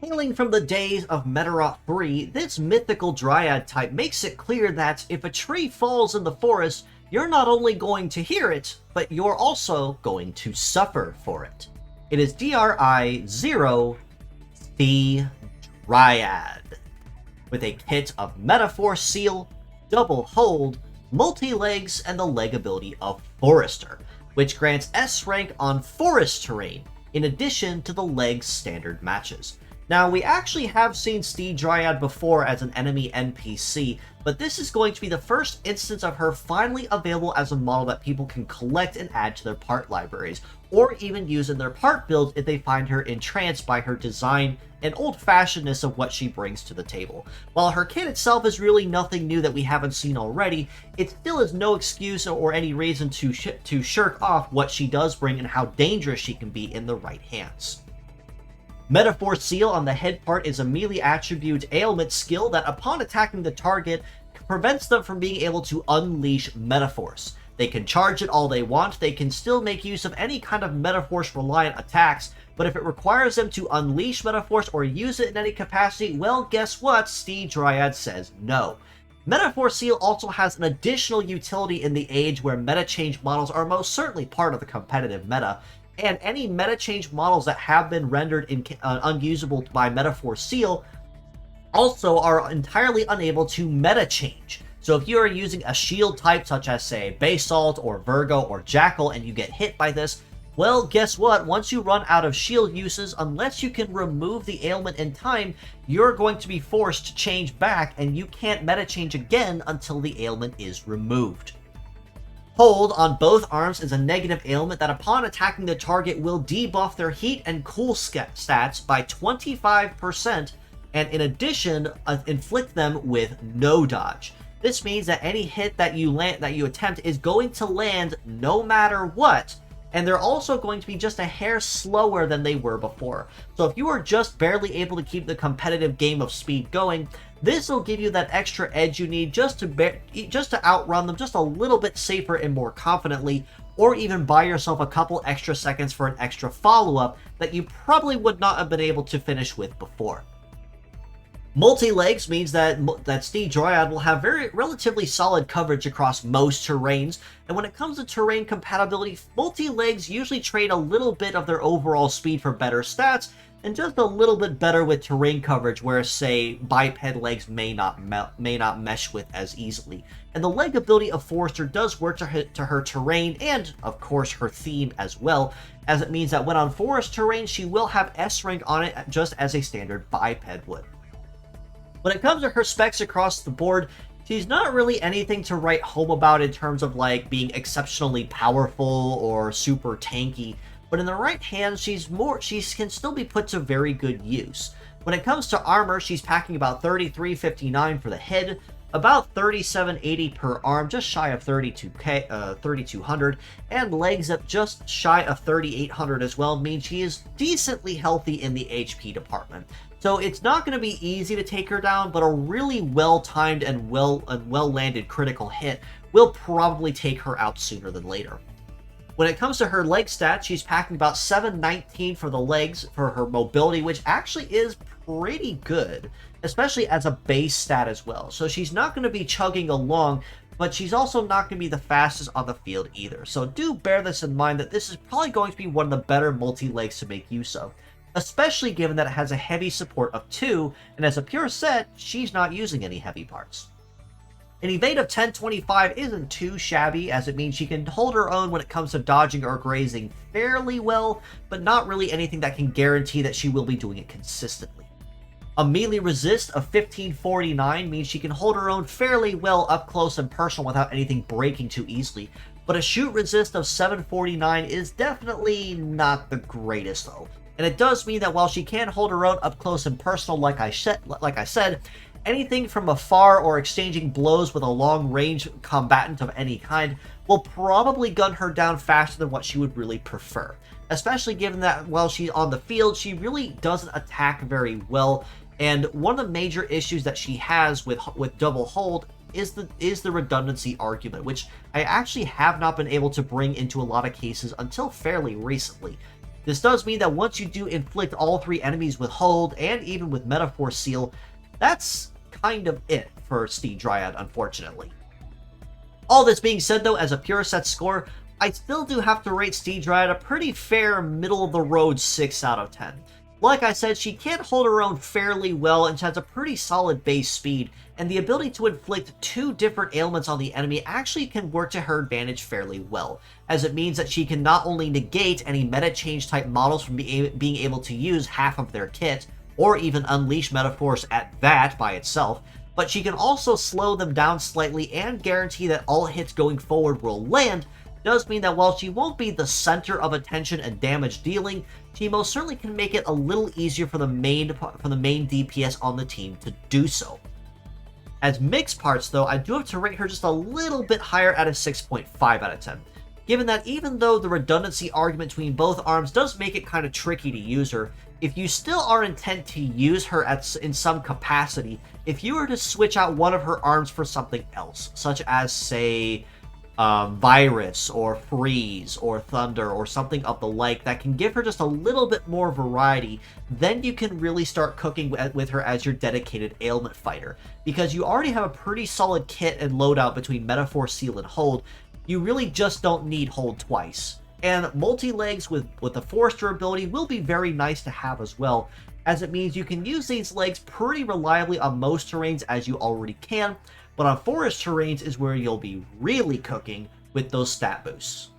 Hailing from the days of Medarot 3, this mythical Dryad type makes it clear that if a tree falls in the forest, you're not only going to hear it, but you're also going to suffer for it. It is DRI00 Sti-Dryad, with a kit of Metaphor Seal, Double Hold, Multi-Legs, and the leg ability of Forester, which grants S rank on forest terrain, in addition to the legs standard matches. Now, we actually have seen Sti-Dryad before as an enemy NPC, but this is going to be the first instance of her finally available as a model that people can collect and add to their part libraries, or even use in their part builds if they find her entranced by her design and old-fashionedness of what she brings to the table. While her kit itself is really nothing new that we haven't seen already, it still is no excuse or any reason to shirk off what she does bring and how dangerous she can be in the right hands. Metaphor Seal on the head part is a melee attribute ailment skill that, upon attacking the target, prevents them from being able to unleash Metaforce. They can charge it all they want, they can still make use of any kind of Metaforce-reliant attacks, but if it requires them to unleash Metaforce or use it in any capacity, well, guess what? Sti-Dryad says no. Metaphor Seal also has an additional utility in the age where meta change models are most certainly part of the competitive meta, and any meta change models that have been rendered unusable by Metaphor Seal also are entirely unable to meta change. So if you are using a shield type such as, say, Basalt or Virgo or Jackal and you get hit by this, well, guess what? Once you run out of shield uses, unless you can remove the ailment in time, you're going to be forced to change back, and you can't meta change again until the ailment is removed. Hold on both arms is a negative ailment that upon attacking the target will debuff their heat and cool stats by 25%, and in addition, inflict them with no dodge. This means that any hit that you attempt is going to land no matter what, and they're also going to be just a hair slower than they were before. So if you are just barely able to keep the competitive game of speed going, this will give you that extra edge you need just to outrun them just a little bit safer and more confidently, or even buy yourself a couple extra seconds for an extra follow-up that you probably would not have been able to finish with before. Multi-legs means that Sti-Dryad will have relatively solid coverage across most terrains, and when it comes to terrain compatibility, multi-legs usually trade a little bit of their overall speed for better stats, and just a little bit better with terrain coverage, where, say, biped legs may not mesh with as easily. And the leg ability of Forester does work to her terrain, and, of course, her theme as well, as it means that when on forest terrain, she will have S rank on it just as a standard biped would. When it comes to her specs across the board, she's not really anything to write home about in terms of like being exceptionally powerful or super tanky, but in the right hands, she can still be put to very good use. When it comes to armor, she's packing about 3359 for the head, about 3780 per arm, just shy of 3200, and legs at just shy of 3800 as well, means she is decently healthy in the HP department. So it's not going to be easy to take her down, but a really well-timed and well-landed critical hit will probably take her out sooner than later. When it comes to her leg stats, she's packing about 719 for the legs for her mobility, which actually is pretty good, especially as a base stat as well. So she's not going to be chugging along, but she's also not going to be the fastest on the field either. So do bear this in mind, that this is probably going to be one of the better multi-legs to make use of, especially given that it has a heavy support of 2, and as a pure set, she's not using any heavy parts. An evade of 1025 isn't too shabby, as it means she can hold her own when it comes to dodging or grazing fairly well, but not really anything that can guarantee that she will be doing it consistently. A melee resist of 1549 means she can hold her own fairly well up close and personal without anything breaking too easily, but a shoot resist of 749 is definitely not the greatest though. And it does mean that while she can hold her own up close and personal, like I said, anything from afar or exchanging blows with a long-range combatant of any kind will probably gun her down faster than what she would really prefer. Especially given that while she's on the field, she really doesn't attack very well. And one of the major issues that she has with double hold is the redundancy argument, which I actually have not been able to bring into a lot of cases until fairly recently. This does mean that once you do inflict all 3 enemies with Hold and even with Metaphor Seal, that's kind of it for Sti-Dryad, unfortunately. All this being said though, as a pure set score, I still do have to rate Sti-Dryad a pretty fair middle-of-the-road 6 out of 10. Like I said, she can hold her own fairly well and has a pretty solid base speed, and the ability to inflict 2 different ailments on the enemy actually can work to her advantage fairly well, as it means that she can not only negate any meta change type models from being able to use half of their kit, or even unleash Metaphors at that by itself, but she can also slow them down slightly and guarantee that all hits going forward will land. Does mean that while she won't be the center of attention and damage dealing, she most certainly can make it a little easier for the main DPS on the team to do so. As mixed parts though, I do have to rate her just a little bit higher at a 6.5 out of 10. Given that even though the redundancy argument between both arms does make it kind of tricky to use her, if you still are intent to use her in some capacity, if you were to switch out one of her arms for something else, such as say Virus or Freeze or Thunder or something of the like that can give her just a little bit more variety, then you can really start cooking with her as your dedicated ailment fighter. Because you already have a pretty solid kit and loadout between Metaphor, Seal, and Hold, you really just don't need Hold twice. And multi-legs with the Forester ability will be very nice to have as well, as it means you can use these legs pretty reliably on most terrains as you already can, but on forest terrains is where you'll be really cooking with those stat boosts.